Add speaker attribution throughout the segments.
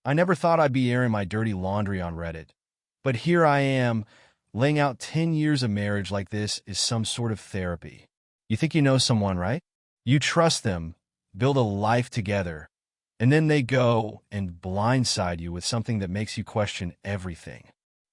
Speaker 1: I never thought I'd be airing my dirty laundry on Reddit. But here I am, laying out 10 years of marriage like this is some sort of therapy. You think you know someone, right? You trust them, build a life together, and then they go and blindside you with something that makes you question everything.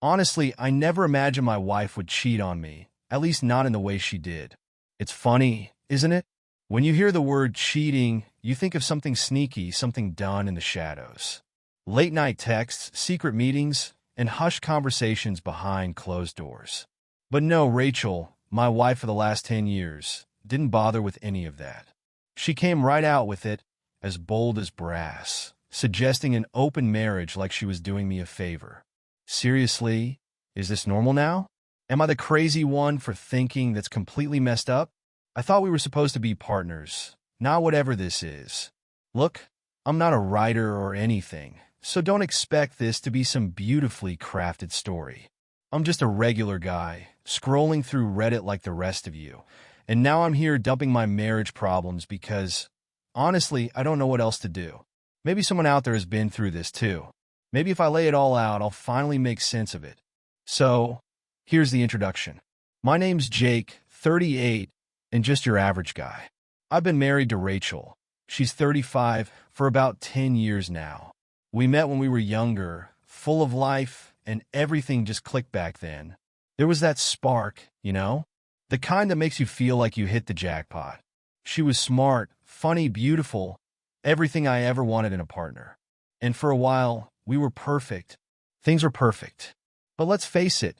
Speaker 1: Honestly, I never imagined my wife would cheat on me, at least not in the way she did. It's funny, isn't it? When you hear the word cheating, you think of something sneaky, something done in the shadows. Late night texts, secret meetings, and hushed conversations behind closed doors. But no, Rachel, my wife for the last 10 years, didn't bother with any of that. She came right out with it, as bold as brass, suggesting an open marriage like she was doing me a favor. Seriously? Is this normal now? Am I the crazy one for thinking that's completely messed up? I thought we were supposed to be partners, not whatever this is. Look, I'm not a writer or anything, so don't expect this to be some beautifully crafted story. I'm just a regular guy, scrolling through Reddit like the rest of you, and now I'm here dumping my marriage problems because, honestly, I don't know what else to do. Maybe someone out there has been through this too. Maybe if I lay it all out, I'll finally make sense of it. So, here's the introduction. My name's Jake, 38, and just your average guy. I've been married to Rachel. She's 35 for about 10 years now. We met when we were younger, full of life, and everything just clicked back then. There was that spark, you know? The kind that makes you feel like you hit the jackpot. She was smart, funny, beautiful, everything I ever wanted in a partner. And for a while, we were perfect. Things were perfect. But let's face it,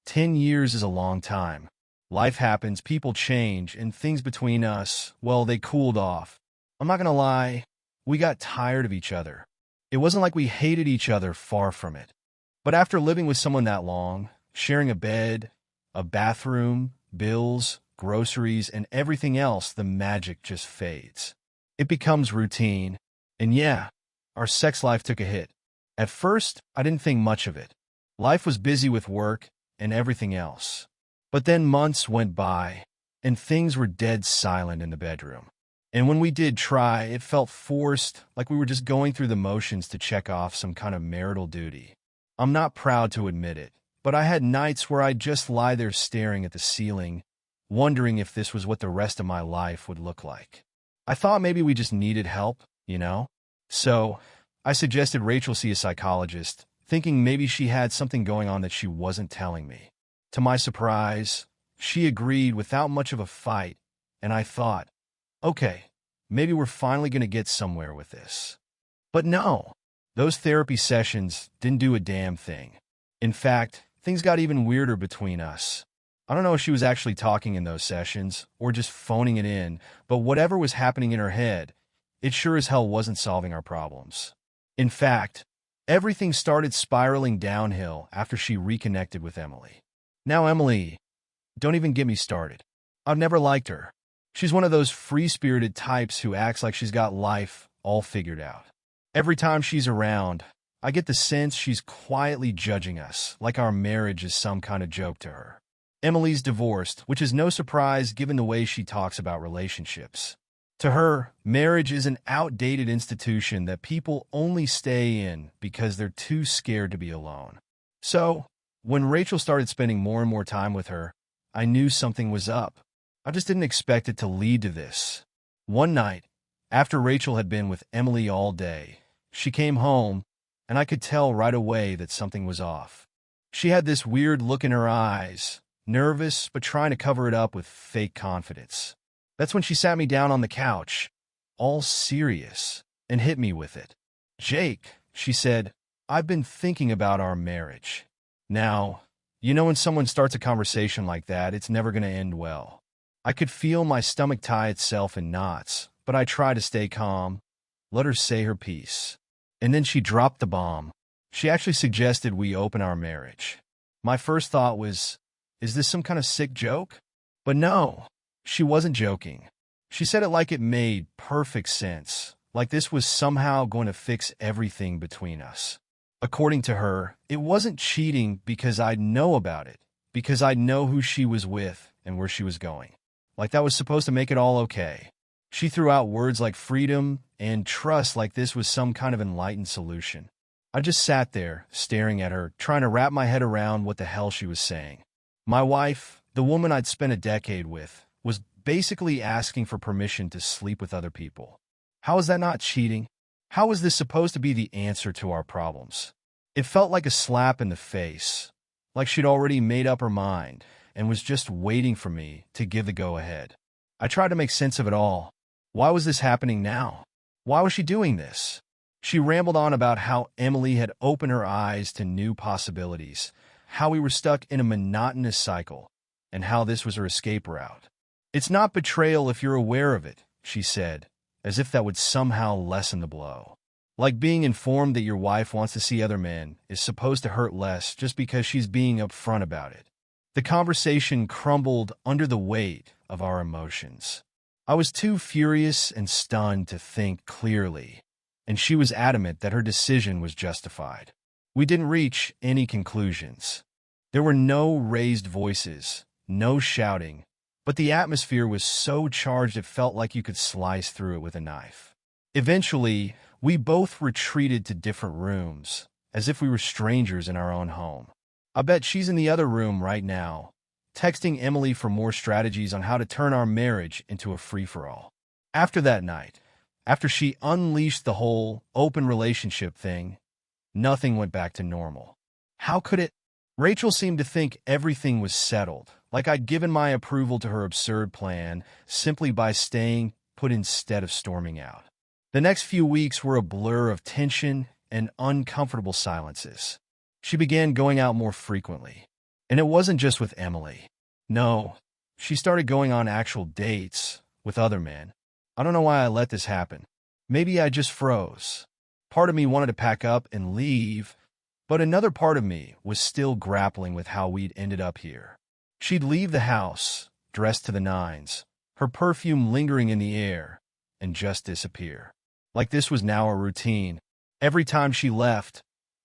Speaker 1: 10 years is a long time. Life happens, people change, and things between us, well, they cooled off. I'm not gonna lie, we got tired of each other. It wasn't like we hated each other, far from it. But after living with someone that long, sharing a bed, a bathroom, bills, groceries, and everything else, the magic just fades. It becomes routine. And yeah, our sex life took a hit. At first, I didn't think much of it. Life was busy with work and everything else. But then months went by, and things were dead silent in the bedroom. And when we did try, it felt forced, like we were just going through the motions to check off some kind of marital duty. I'm not proud to admit it, but I had nights where I'd just lie there staring at the ceiling, wondering if this was what the rest of my life would look like. I thought maybe we just needed help, you know? So, I suggested Rachel see a psychologist, thinking maybe she had something going on that she wasn't telling me. To my surprise, she agreed without much of a fight, and I thought, okay, maybe we're finally going to get somewhere with this. But no, those therapy sessions didn't do a damn thing. In fact, things got even weirder between us. I don't know if she was actually talking in those sessions or just phoning it in, but whatever was happening in her head, it sure as hell wasn't solving our problems. In fact, everything started spiraling downhill after she reconnected with Emily. Now, Emily, don't even get me started. I've never liked her. She's one of those free-spirited types who acts like she's got life all figured out. Every time she's around, I get the sense she's quietly judging us, like our marriage is some kind of joke to her. Emily's divorced, which is no surprise given the way she talks about relationships. To her, marriage is an outdated institution that people only stay in because they're too scared to be alone. So, when Rachel started spending more and more time with her, I knew something was up. I just didn't expect it to lead to this. One night, after Rachel had been with Emily all day, she came home, and I could tell right away that something was off. She had this weird look in her eyes, nervous but trying to cover it up with fake confidence. That's when she sat me down on the couch, all serious, and hit me with it. "Jake," she said, "I've been thinking about our marriage." Now, you know when someone starts a conversation like that, it's never going to end well. I could feel my stomach tie itself in knots, but I tried to stay calm, let her say her piece. And then she dropped the bomb. She actually suggested we open our marriage. My first thought was, is this some kind of sick joke? But no, she wasn't joking. She said it like it made perfect sense, like this was somehow going to fix everything between us. According to her, it wasn't cheating because I'd know about it, because I'd know who she was with and where she was going. Like that was supposed to make it all okay. She threw out words like freedom and trust like this was some kind of enlightened solution. I just sat there, staring at her, trying to wrap my head around what the hell she was saying. My wife, the woman I'd spent a decade with, was basically asking for permission to sleep with other people. How is that not cheating? How was this supposed to be the answer to our problems? It felt like a slap in the face, like she'd already made up her mind and was just waiting for me to give the go-ahead. I tried to make sense of it all. Why was this happening now? Why was she doing this? She rambled on about how Emily had opened her eyes to new possibilities, how we were stuck in a monotonous cycle, and how this was her escape route. It's not betrayal if you're aware of it, she said, as if that would somehow lessen the blow. Like being informed that your wife wants to see other men is supposed to hurt less just because she's being upfront about it. The conversation crumbled under the weight of our emotions. I was too furious and stunned to think clearly, and she was adamant that her decision was justified. We didn't reach any conclusions. There were no raised voices, no shouting, but the atmosphere was so charged it felt like you could slice through it with a knife. Eventually, we both retreated to different rooms, as if we were strangers in our own home. I bet she's in the other room right now, texting Emily for more strategies on how to turn our marriage into a free-for-all. After that night, after she unleashed the whole open relationship thing, nothing went back to normal. How could it? Rachel seemed to think everything was settled, like I'd given my approval to her absurd plan simply by staying put instead of storming out. The next few weeks were a blur of tension and uncomfortable silences. She began going out more frequently. And it wasn't just with Emily. No, she started going on actual dates with other men. I don't know why I let this happen. Maybe I just froze. Part of me wanted to pack up and leave, but another part of me was still grappling with how we'd ended up here. She'd leave the house, dressed to the nines, her perfume lingering in the air, and just disappear. Like this was now a routine. Every time she left,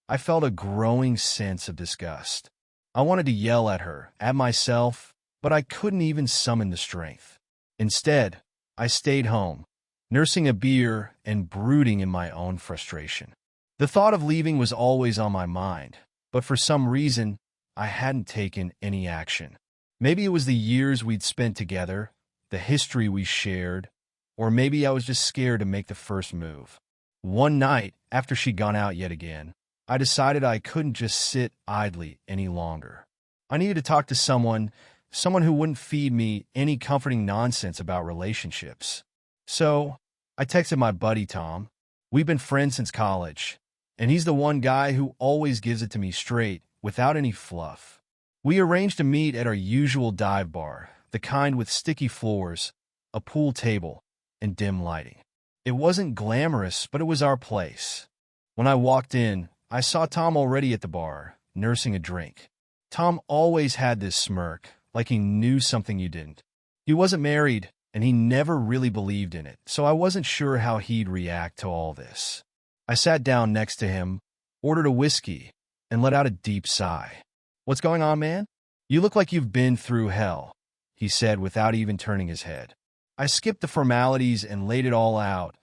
Speaker 1: I felt a growing sense of disgust. I wanted to yell at her, at myself, but I couldn't even summon the strength. Instead, I stayed home, nursing a beer and brooding in my own frustration. The thought of leaving was always on my mind, but for some reason, I hadn't taken any action. Maybe it was the years we'd spent together, the history we shared, or maybe I was just scared to make the first move. One night, after she'd gone out yet again, I decided I couldn't just sit idly any longer. I needed to talk to someone who wouldn't feed me any comforting nonsense about relationships. So, I texted my buddy Tom. We've been friends since college, and he's the one guy who always gives it to me straight, without any fluff. We arranged to meet at our usual dive bar, the kind with sticky floors, a pool table, and dim lighting. It wasn't glamorous, but it was our place. When I walked in, I saw Tom already at the bar, nursing a drink. Tom always had this smirk, like he knew something you didn't. He wasn't married, and he never really believed in it, so I wasn't sure how he'd react to all this. I sat down next to him, ordered a whiskey, and let out a deep sigh. "What's going on, man? You look like you've been through hell," he said without even turning his head. I skipped the formalities and laid it all out.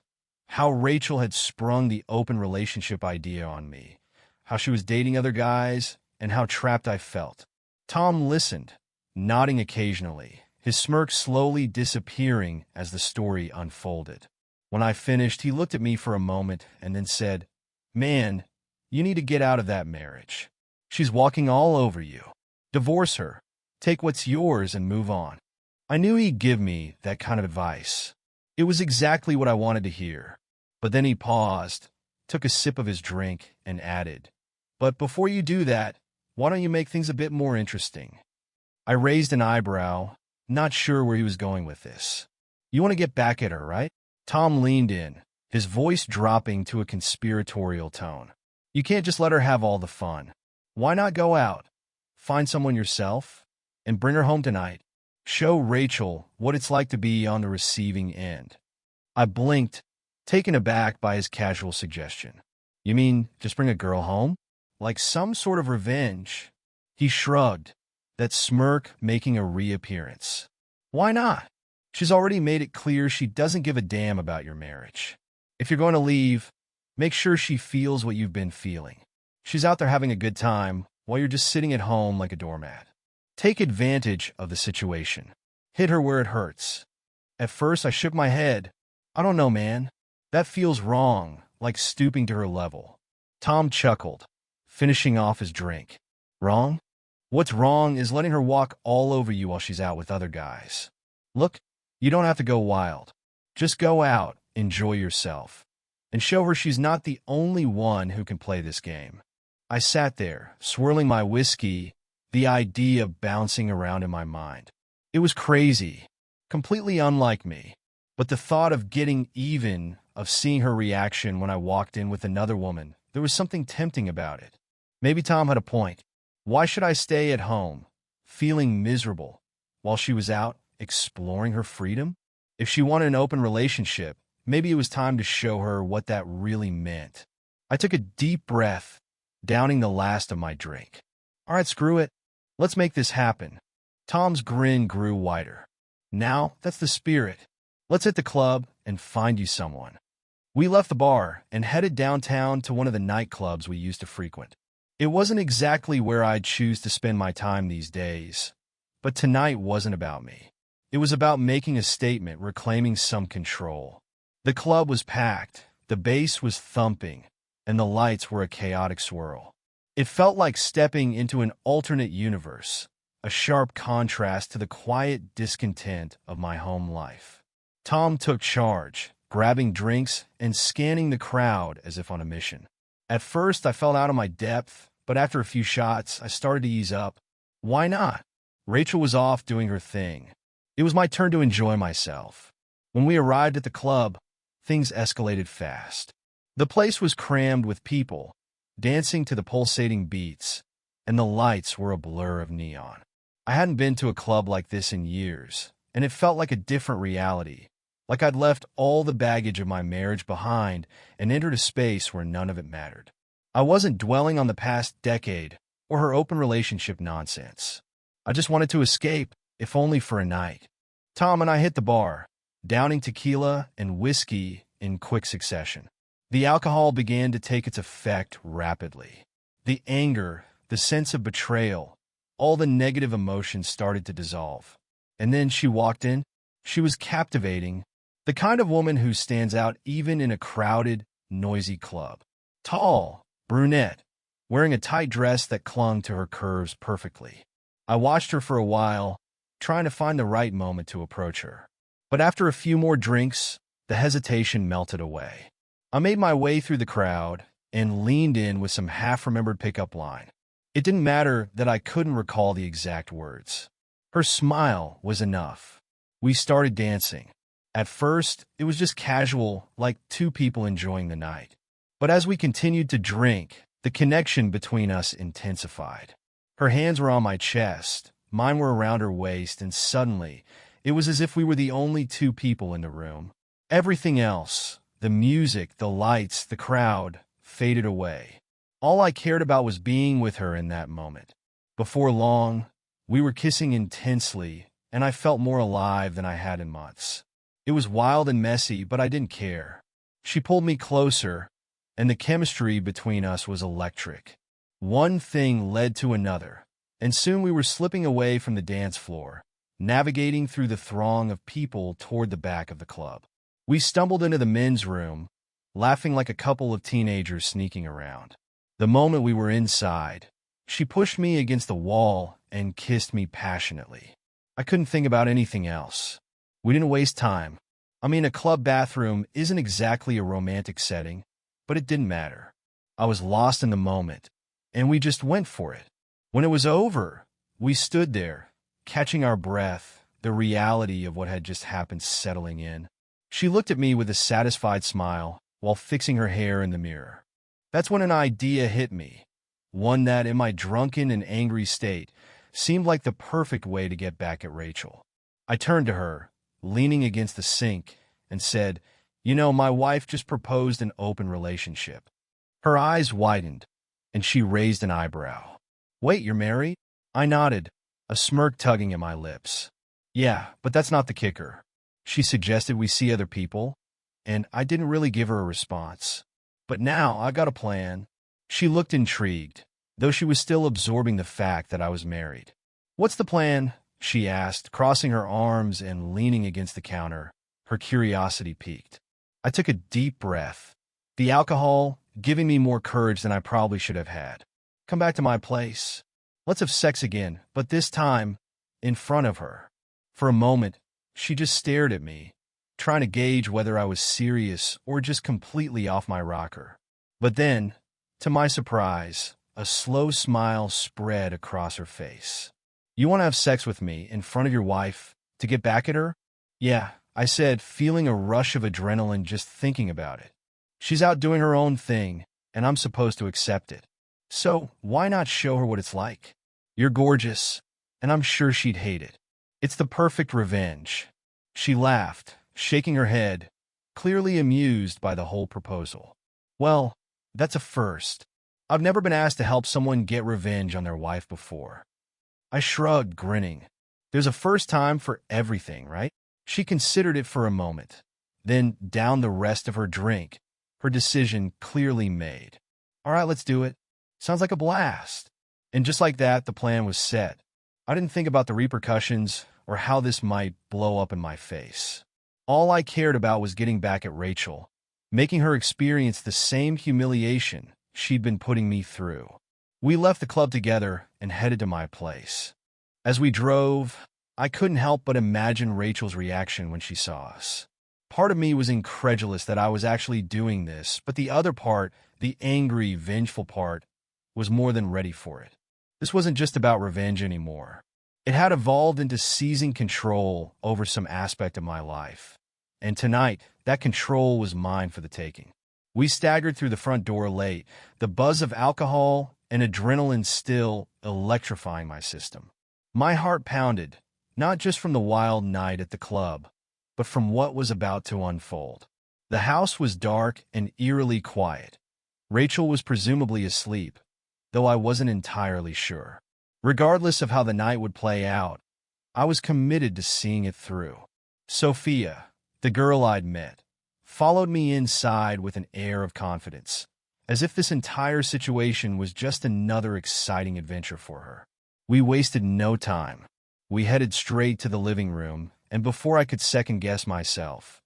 Speaker 1: How Rachel had sprung the open relationship idea on me, how she was dating other guys, and how trapped I felt. Tom listened, nodding occasionally, his smirk slowly disappearing as the story unfolded. When I finished, he looked at me for a moment and then said, "Man, you need to get out of that marriage. She's walking all over you. Divorce her, take what's yours and move on." I knew he'd give me that kind of advice. It was exactly what I wanted to hear. But then he paused, took a sip of his drink, and added, "But before you do that, why don't you make things a bit more interesting?" I raised an eyebrow, not sure where he was going with this. "You want to get back at her, right?" Tom leaned in, his voice dropping to a conspiratorial tone. "You can't just let her have all the fun. Why not go out, find someone yourself, and bring her home tonight? Show Rachel what it's like to be on the receiving end." I blinked, taken aback by his casual suggestion. "You mean just bring a girl home? Like some sort of revenge?" He shrugged, that smirk making a reappearance. "Why not? She's already made it clear she doesn't give a damn about your marriage. If you're going to leave, Make sure she feels what you've been feeling. She's out there having a good time while you're just sitting at home like a doormat. Take advantage of the situation. Hit her where it hurts. At first, I shook my head. I don't know, man. That feels wrong, like stooping to her level. Tom chuckled, finishing off his drink. Wrong? What's wrong is letting her walk all over you while she's out with other guys. Look, you don't have to go wild. Just go out, enjoy yourself, and show her she's not the only one who can play this game. I sat there, swirling my whiskey, the idea bouncing around in my mind. It was crazy, completely unlike me, but the thought of getting even, of seeing her reaction when I walked in with another woman, there was something tempting about it. Maybe Tom had a point. Why should I stay at home, feeling miserable, while she was out exploring her freedom? If she wanted an open relationship, maybe it was time to show her what that really meant. I took a deep breath, downing the last of my drink. All right, screw it. Let's make this happen. Tom's grin grew wider. Now, that's the spirit. Let's hit the club and find you someone. We left the bar and headed downtown to one of the nightclubs we used to frequent. It wasn't exactly where I'd choose to spend my time these days, but tonight wasn't about me. It was about making a statement, reclaiming some control. The club was packed, the bass was thumping, and the lights were a chaotic swirl. It felt like stepping into an alternate universe, a sharp contrast to the quiet discontent of my home life. Tom took charge, grabbing drinks and scanning the crowd as if on a mission. At first, I felt out of my depth, but after a few shots, I started to ease up. Why not? Rachel was off doing her thing. It was my turn to enjoy myself. When we arrived at the club, things escalated fast. The place was crammed with people, dancing to the pulsating beats, and the lights were a blur of neon. I hadn't been to a club like this in years, and it felt like a different reality, like I'd left all the baggage of my marriage behind and entered a space where none of it mattered. I wasn't dwelling on the past decade or her open relationship nonsense. I just wanted to escape, if only for a night. Tom and I hit the bar, downing tequila and whiskey in quick succession. The alcohol began to take its effect rapidly. The anger, the sense of betrayal, all the negative emotions started to dissolve. And then she walked in. She was captivating, the kind of woman who stands out even in a crowded, noisy club. Tall, brunette, wearing a tight dress that clung to her curves perfectly. I watched her for a while, trying to find the right moment to approach her. But after a few more drinks, the hesitation melted away. I made my way through the crowd and leaned in with some half-remembered pickup line. It didn't matter that I couldn't recall the exact words. Her smile was enough. We started dancing. At first, it was just casual, like two people enjoying the night. But as we continued to drink, the connection between us intensified. Her hands were on my chest, mine were around her waist, and suddenly, it was as if we were the only two people in the room. Everything else, the music, the lights, the crowd, faded away. All I cared about was being with her in that moment. Before long, we were kissing intensely, and I felt more alive than I had in months. It was wild and messy, but I didn't care. She pulled me closer, and the chemistry between us was electric. One thing led to another, and soon we were slipping away from the dance floor, navigating through the throng of people toward the back of the club. We stumbled into the men's room, laughing like a couple of teenagers sneaking around. The moment we were inside, she pushed me against the wall and kissed me passionately. I couldn't think about anything else. We didn't waste time. I mean, a club bathroom isn't exactly a romantic setting, but it didn't matter. I was lost in the moment, and we just went for it. When it was over, we stood there, catching our breath, the reality of what had just happened settling in. She looked at me with a satisfied smile while fixing her hair in the mirror. That's when an idea hit me, one that, in my drunken and angry state, seemed like the perfect way to get back at Rachel. I turned to her, leaning against the sink, and said, "You know, my wife just proposed an open relationship." Her eyes widened, and she raised an eyebrow. "Wait, you're married?" I nodded, a smirk tugging at my lips. "Yeah, but that's not the kicker. She suggested we see other people, and I didn't really give her a response. But now I got a plan. She looked intrigued, though she was still absorbing the fact that I was married. What's the plan? She asked, crossing her arms and leaning against the counter, her curiosity piqued. I took a deep breath, the alcohol giving me more courage than I probably should have had. Come back to my place. Let's have sex again, but this time in front of her. For a moment, she just stared at me, trying to gauge whether I was serious or just completely off my rocker. But then, to my surprise, a slow smile spread across her face. You want to have sex with me in front of your wife to get back at her? Yeah, I said, feeling a rush of adrenaline just thinking about it. She's out doing her own thing, and I'm supposed to accept it. So why not show her what it's like? You're gorgeous, and I'm sure she'd hate it. It's the perfect revenge. She laughed, shaking her head, clearly amused by the whole proposal. Well, that's a first. I've never been asked to help someone get revenge on their wife before. I shrugged, grinning. There's a first time for everything, right? She considered it for a moment, then downed the rest of her drink, her decision clearly made. All right, let's do it. Sounds like a blast. And just like that, the plan was set. I didn't think about the repercussions or how this might blow up in my face. All I cared about was getting back at Rachel, making her experience the same humiliation she'd been putting me through. We left the club together and headed to my place. As we drove, I couldn't help but imagine Rachel's reaction when she saw us. Part of me was incredulous that I was actually doing this, but the other part, the angry, vengeful part, was more than ready for it. This wasn't just about revenge anymore. It had evolved into seizing control over some aspect of my life. And tonight, that control was mine for the taking. We staggered through the front door late, the buzz of alcohol and adrenaline still electrifying my system. My heart pounded, not just from the wild night at the club, but from what was about to unfold. The house was dark and eerily quiet. Rachel was presumably asleep, though I wasn't entirely sure. Regardless of how the night would play out, I was committed to seeing it through. Sophia, the girl I'd met, followed me inside with an air of confidence, as if this entire situation was just another exciting adventure for her. We wasted no time. We headed straight to the living room, and before I could second-guess myself,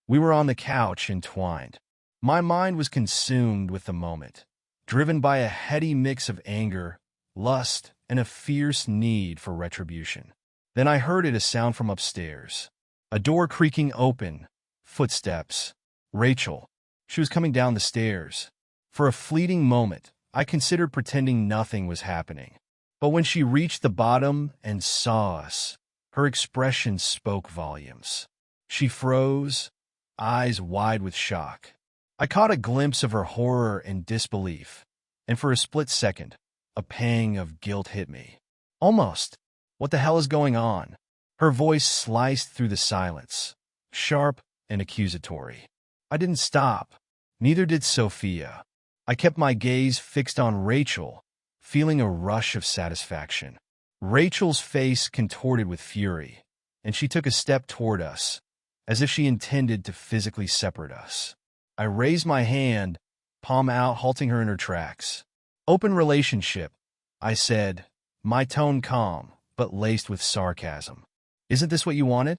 Speaker 1: we were on the couch entwined. My mind was consumed with the moment, driven by a heady mix of anger, lust, and a fierce need for retribution. Then I heard a sound from upstairs. A door creaking open, footsteps. Rachel. She was coming down the stairs. For a fleeting moment, I considered pretending nothing was happening. But when she reached the bottom and saw us, her expression spoke volumes. She froze, eyes wide with shock. I caught a glimpse of her horror and disbelief, and for a split second, a pang of guilt hit me. Almost. What the hell is going on? Her voice sliced through the silence, sharp and accusatory. I didn't stop. Neither did Sophia. I kept my gaze fixed on Rachel, feeling a rush of satisfaction. Rachel's face contorted with fury, and she took a step toward us, as if she intended to physically separate us. I raised my hand, palm out, halting her in her tracks. Open relationship, I said, my tone calm, but laced with sarcasm. Isn't this what you wanted?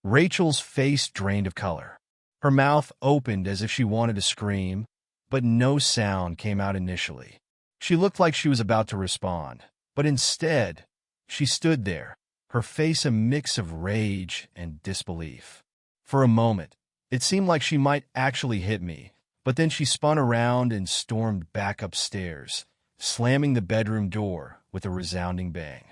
Speaker 1: Rachel's face drained of color. Her mouth opened as if she wanted to scream, but no sound came out initially. She looked like she was about to respond, but instead, she stood there, her face a mix of rage and disbelief. For a moment, it seemed like she might actually hit me, but then she spun around and stormed back upstairs, slamming the bedroom door with a resounding bang.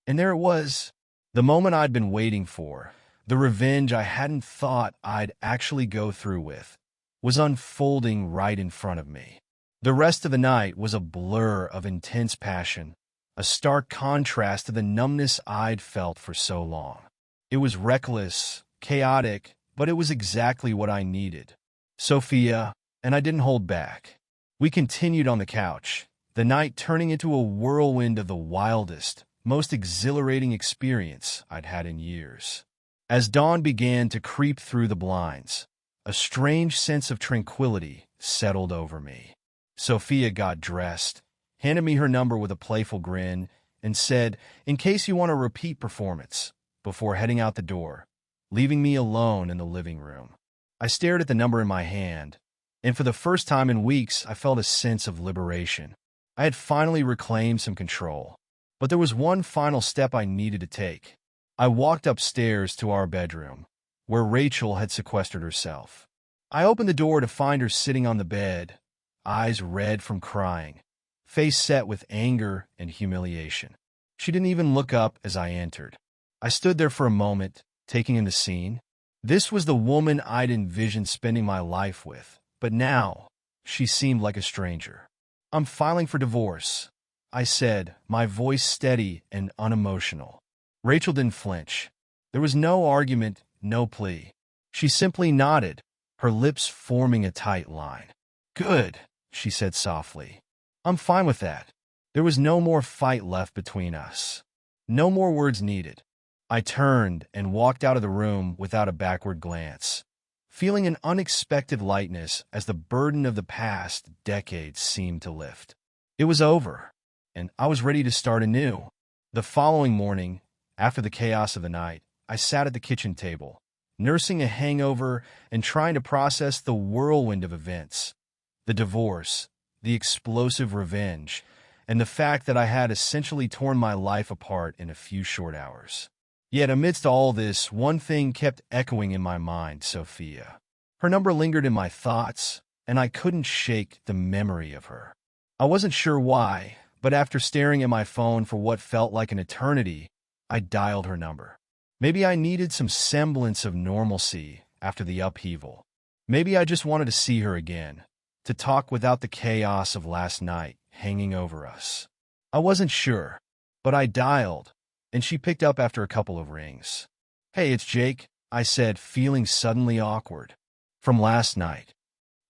Speaker 1: And there it was, the moment I'd been waiting for, the revenge I hadn't thought I'd actually go through with, was unfolding right in front of me. The rest of the night was a blur of intense passion, a stark contrast to the numbness I'd felt for so long. It was reckless, chaotic, but it was exactly what I needed. Sophia, and I didn't hold back. We continued on the couch, the night turning into a whirlwind of the wildest, most exhilarating experience I'd had in years. As dawn began to creep through the blinds, a strange sense of tranquility settled over me. Sophia got dressed, handed me her number with a playful grin, and said, "In case you want a repeat performance," before heading out the door, leaving me alone in the living room. I stared at the number in my hand, and for the first time in weeks, I felt a sense of liberation. I had finally reclaimed some control. But there was one final step I needed to take. I walked upstairs to our bedroom, where Rachel had sequestered herself. I opened the door to find her sitting on the bed, eyes red from crying, face set with anger and humiliation. She didn't even look up as I entered. I stood there for a moment, taking in the scene. This was the woman I'd envisioned spending my life with, but now she seemed like a stranger. "I'm filing for divorce," I said, my voice steady and unemotional. Rachel didn't flinch. There was no argument, no plea. She simply nodded, her lips forming a tight line. "Good," she said softly. "I'm fine with that." There was no more fight left between us. No more words needed. I turned and walked out of the room without a backward glance, feeling an unexpected lightness as the burden of the past decades seemed to lift. It was over, and I was ready to start anew. The following morning, after the chaos of the night, I sat at the kitchen table, nursing a hangover and trying to process the whirlwind of events. The divorce, the explosive revenge, and the fact that I had essentially torn my life apart in a few short hours. Yet amidst all this, one thing kept echoing in my mind: Sophia. Her number lingered in my thoughts, and I couldn't shake the memory of her. I wasn't sure why, but after staring at my phone for what felt like an eternity, I dialed her number. Maybe I needed some semblance of normalcy after the upheaval. Maybe I just wanted to see her again, to talk without the chaos of last night hanging over us. I wasn't sure, but I dialed, and she picked up after a couple of rings. "Hey, it's Jake," I said, feeling suddenly awkward. "From last night."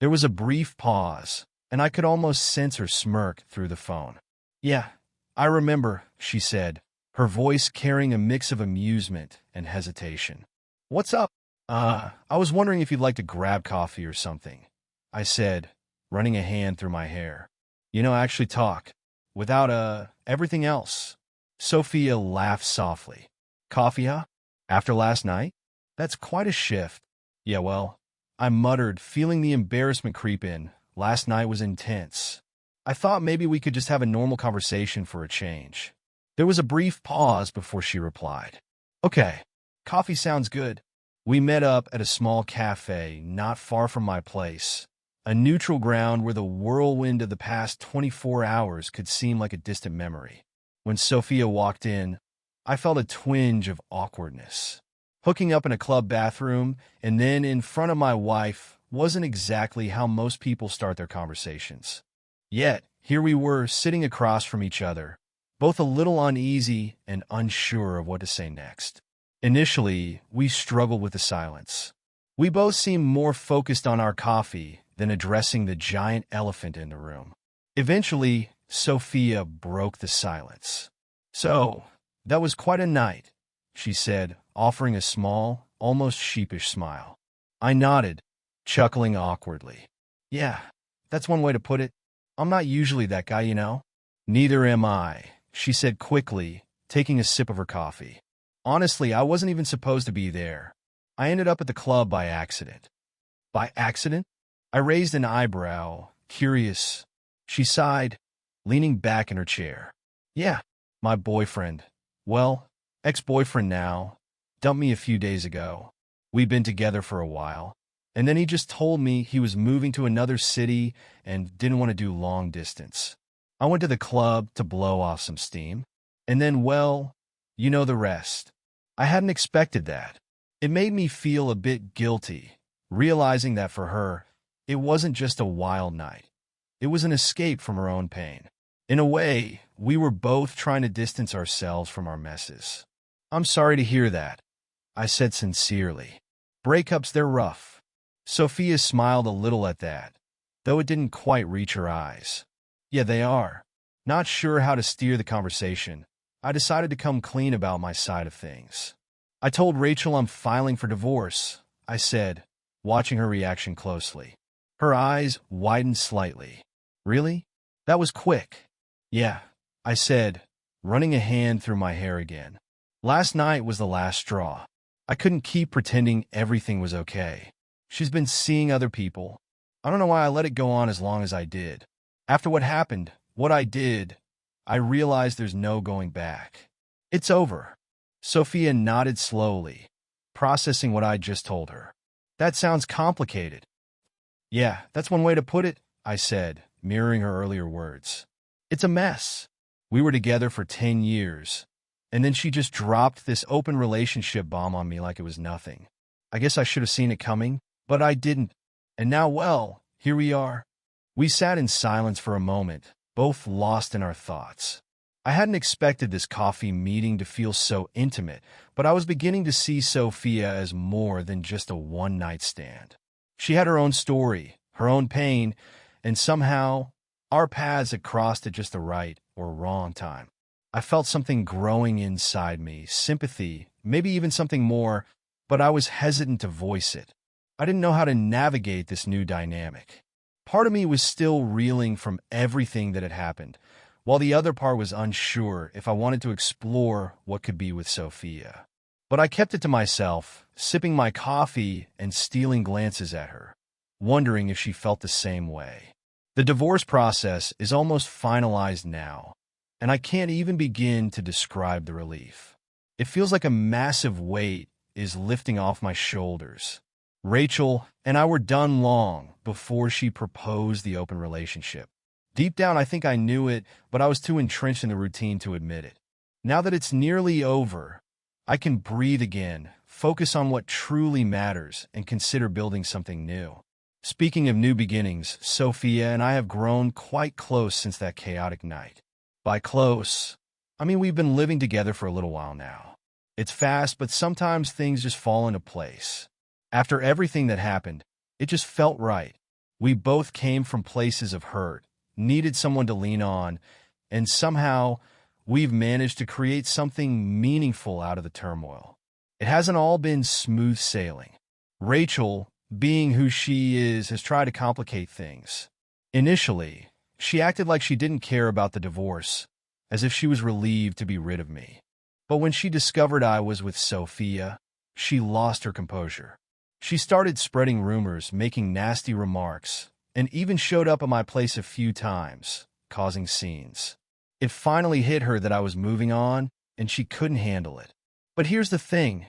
Speaker 1: There was a brief pause, and I could almost sense her smirk through the phone. "Yeah, I remember," she said, her voice carrying a mix of amusement and hesitation. "What's up?" I was wondering if you'd like to grab coffee or something," I said, running a hand through my hair. Actually talk, without, everything else." Sophia laughed softly. "Coffee, huh? After last night? That's quite a shift." "Yeah, well," I muttered, feeling the embarrassment creep in. "Last night was intense. I thought maybe we could just have a normal conversation for a change." There was a brief pause before she replied. "Okay, coffee sounds good." We met up at a small cafe not far from my place, a neutral ground where the whirlwind of the past 24 hours could seem like a distant memory. When Sophia walked in, I felt a twinge of awkwardness. Hooking up in a club bathroom and then in front of my wife wasn't exactly how most people start their conversations. Yet, here we were sitting across from each other, both a little uneasy and unsure of what to say next. Initially, we struggled with the silence. We both seemed more focused on our coffee than addressing the giant elephant in the room. Eventually, Sophia broke the silence. "So, that was quite a night," she said, offering a small, almost sheepish smile. I nodded, chuckling awkwardly. "Yeah, that's one way to put it. I'm not usually that guy, you know." "Neither am I," she said quickly, taking a sip of her coffee. "Honestly, I wasn't even supposed to be there. I ended up at the club by accident." "By accident?" I raised an eyebrow, curious. She sighed, leaning back in her chair. "Yeah, my boyfriend, well, ex-boyfriend now, dumped me a few days ago. We'd been together for a while, and then he just told me he was moving to another city and didn't want to do long distance. I went to the club to blow off some steam, and then, well, you know the rest. I hadn't expected that. It made me feel a bit guilty, realizing that for her, it wasn't just a wild night. It was an escape from her own pain. In a way, we were both trying to distance ourselves from our messes. "I'm sorry to hear that," I said sincerely. "Breakups, they're rough." Sophia smiled a little at that, though it didn't quite reach her eyes. "Yeah, they are." Not sure how to steer the conversation, I decided to come clean about my side of things. "I told Rachel I'm filing for divorce," I said, watching her reaction closely. Her eyes widened slightly. Really? That was quick. Yeah, I said, running a hand through my hair again. Last night was the last straw. I couldn't keep pretending everything was okay. She's been seeing other people. I don't know why I let it go on as long as I did. After what happened, what I did, I realized there's no going back. It's over. Sophia nodded slowly, processing what I just told her. That sounds complicated. Yeah, that's one way to put it, I said, mirroring her earlier words. It's a mess. We were together for 10 years, and then she just dropped this open relationship bomb on me like it was nothing. I guess I should have seen it coming, but I didn't. And now, well, here we are. We sat in silence for a moment, both lost in our thoughts. I hadn't expected this coffee meeting to feel so intimate, but I was beginning to see Sophia as more than just a one-night stand. She had her own story, her own pain, and somehow our paths had crossed at just the right or wrong time. I felt something growing inside me, sympathy, maybe even something more, but I was hesitant to voice it. I didn't know how to navigate this new dynamic. Part of me was still reeling from everything that had happened, while the other part was unsure if I wanted to explore what could be with Sophia. But I kept it to myself, sipping my coffee and stealing glances at her, wondering if she felt the same way. The divorce process is almost finalized now, and I can't even begin to describe the relief. It feels like a massive weight is lifting off my shoulders. Rachel and I were done long before she proposed the open relationship. Deep down, I think I knew it, but I was too entrenched in the routine to admit it. Now that it's nearly over, I can breathe again, focus on what truly matters, and consider building something new. Speaking of new beginnings, Sophia and I have grown quite close since that chaotic night. By close, I mean we've been living together for a little while now. It's fast, but sometimes things just fall into place. After everything that happened, it just felt right. We both came from places of hurt, needed someone to lean on, and somehow we've managed to create something meaningful out of the turmoil. It hasn't all been smooth sailing. Rachel, being who she is, has tried to complicate things. Initially, she acted like she didn't care about the divorce, as if she was relieved to be rid of me. But when she discovered I was with Sophia, she lost her composure. She started spreading rumors, making nasty remarks, and even showed up at my place a few times, causing scenes. It finally hit her that I was moving on, and she couldn't handle it. But here's the thing,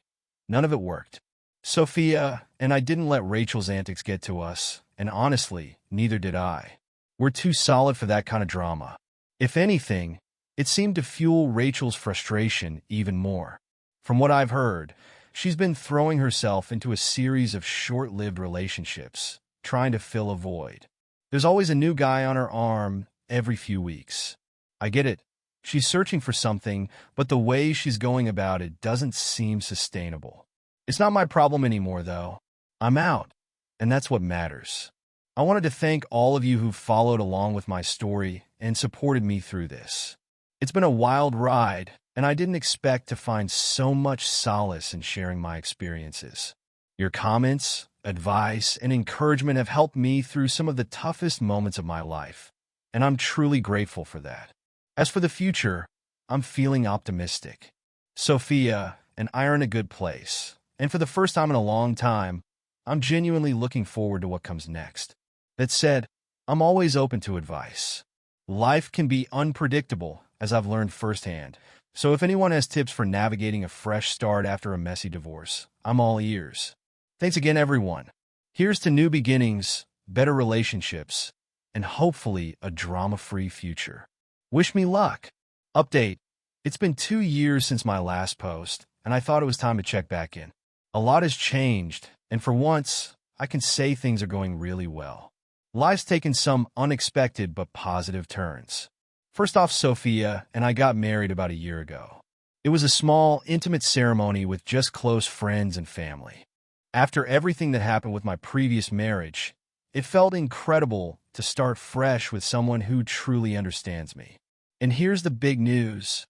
Speaker 1: none of it worked. Sophia and I didn't let Rachel's antics get to us, and honestly, neither did I. We're too solid for that kind of drama. If anything, it seemed to fuel Rachel's frustration even more. From what I've heard, she's been throwing herself into a series of short-lived relationships, trying to fill a void. There's always a new guy on her arm every few weeks. I get it. She's searching for something, but the way she's going about it doesn't seem sustainable. It's not my problem anymore, though. I'm out, and that's what matters. I wanted to thank all of you who followed along with my story and supported me through this. It's been a wild ride, and I didn't expect to find so much solace in sharing my experiences. Your comments, advice, and encouragement have helped me through some of the toughest moments of my life, and I'm truly grateful for that. As for the future, I'm feeling optimistic. Sophia and I are in a good place, and for the first time in a long time, I'm genuinely looking forward to what comes next. That said, I'm always open to advice. Life can be unpredictable, as I've learned firsthand, so if anyone has tips for navigating a fresh start after a messy divorce, I'm all ears. Thanks again, everyone. Here's to new beginnings, better relationships, and hopefully a drama-free future. Wish me luck. Update. It's been 2 years since my last post, and I thought it was time to check back in. A lot has changed, and for once, I can say things are going really well. Life's taken some unexpected but positive turns. First off, Sophia and I got married about a year ago. It was a small, intimate ceremony with just close friends and family. After everything that happened with my previous marriage, it felt incredible to start fresh with someone who truly understands me. And here's the big news.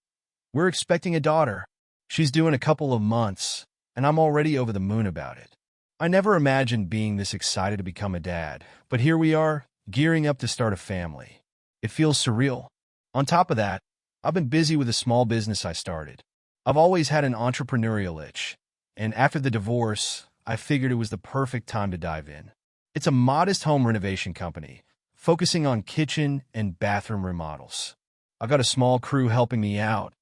Speaker 1: We're expecting a daughter. She's due in a couple of months, and I'm already over the moon about it. I never imagined being this excited to become a dad, but here we are, gearing up to start a family. It feels surreal. On top of that, I've been busy with a small business I started. I've always had an entrepreneurial itch, and after the divorce, I figured it was the perfect time to dive in. It's a modest home renovation company, focusing on kitchen and bathroom remodels. I've got a small crew helping me out,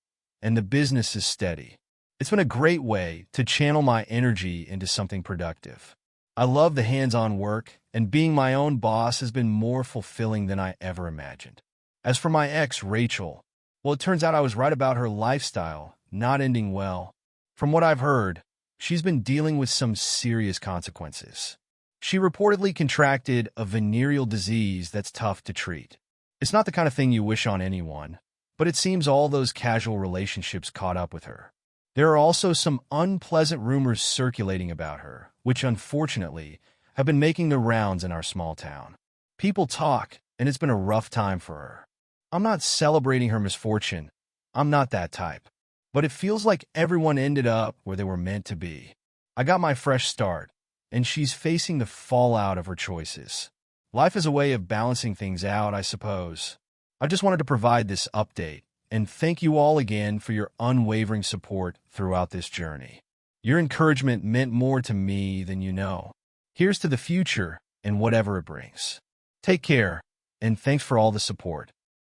Speaker 1: and the business is steady. It's been a great way to channel my energy into something productive. I love the hands-on work, and being my own boss has been more fulfilling than I ever imagined. As for my ex, Rachel, well, it turns out I was right about her lifestyle not ending well. From what I've heard, she's been dealing with some serious consequences. She reportedly contracted a venereal disease that's tough to treat. It's not the kind of thing you wish on anyone, but it seems all those casual relationships caught up with her. There are also some unpleasant rumors circulating about her, which unfortunately have been making the rounds in our small town. People talk, and it's been a rough time for her. I'm not celebrating her misfortune. I'm not that type. But it feels like everyone ended up where they were meant to be. I got my fresh start, and she's facing the fallout of her choices. Life is a way of balancing things out, I suppose. I just wanted to provide this update, and thank you all again for your unwavering support throughout this journey. Your encouragement meant more to me than you know. Here's to the future and whatever it brings. Take care, and thanks for all the support.